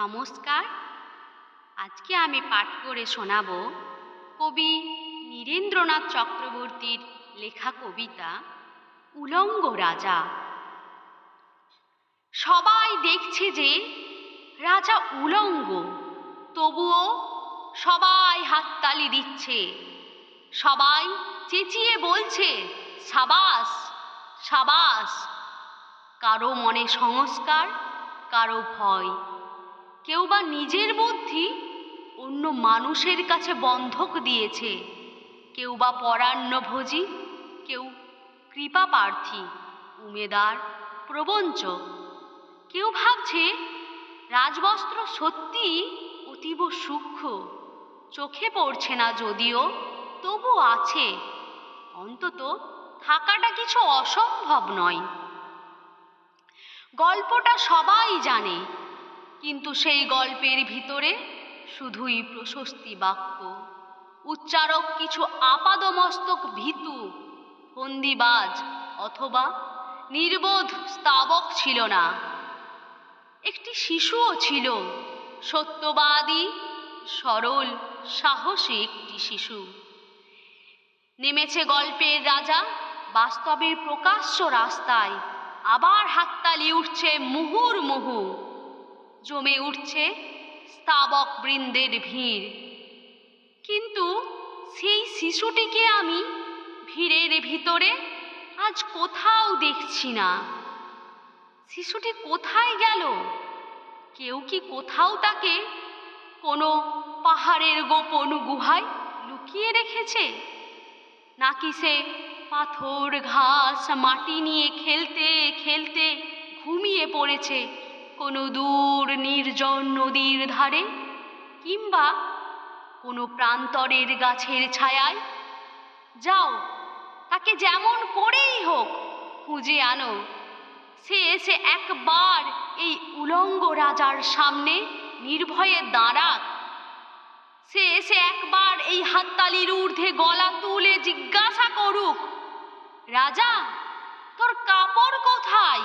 নমস্কার। আজকে আমি পাঠ করে শোনাব কবি নীরেন্দ্রনাথ চক্রবর্তীর লেখা কবিতা উলঙ্গ রাজা। সবাই দেখছে যে রাজা উলঙ্গ, তবুও সবাই হাততালি দিচ্ছে। সবাই চেঁচিয়ে বলছে সাবাস সাবাস। কারো মনে সংস্কার, কারো ভয়, কেউ বা নিজের বুদ্ধি অন্য মানুষের কাছে বন্ধক দিয়েছে, কেউ বা পরান্নভোজী, কেউ কৃপা প্রার্থী, উমেদার, প্রবঞ্চক। কেউ ভাবছে রাজবস্ত্র সত্যি অতীব সূক্ষ্ম, চোখে পড়ছে না যদিও, তবু আছে, অন্তত থাকাটা কিছু অসম্ভব নয়। গল্পটা সবাই জানে, কিন্তু সেই গল্পের ভিতরে শুধুই প্রশস্তি বাক্য। উচ্চারক কিছু আপাদমস্তক ভীতু, ফন্দিবাজ অথবা নির্বোধ স্তাবক ছিল না। একটি শিশুও ছিল, সত্যবাদী, সরল, সাহসী একটি শিশু। নেমেছে গল্পের রাজা বাস্তবের প্রকাশ্য রাস্তায়। আবার হাততালি উঠছে মুহুর্মুহু, জমে উঠছে স্তাবক বৃন্দের ভিড়। কিন্তু সেই শিশুটিকে আমি ভিড়ের ভিতরে আজ কোথাও দেখছি না। শিশুটি কোথায় গেল? কেউ কি কোথাও তাকে কোনো পাহাড়ের গোপন গুহায় লুকিয়ে রেখেছে? নাকি সে পাথর, ঘাস, মাটি নিয়ে খেলতে খেলতে ঘুমিয়ে পড়েছে কোনো দূর নির্জন নদীর ধারে, কিংবা কোনো প্রান্তরের গাছের ছায়ায়? যাও, তাকে যেমন করেই হোক খুঁজে আনো। সে এসে একবার এই উলঙ্গ রাজার সামনে নির্ভয়ে দাঁড়াক। সে এসে একবার এই হাততালির ঊর্ধ্বে গলা তুলে জিজ্ঞাসা করুক, রাজা, তোর কাপড় কোথায়?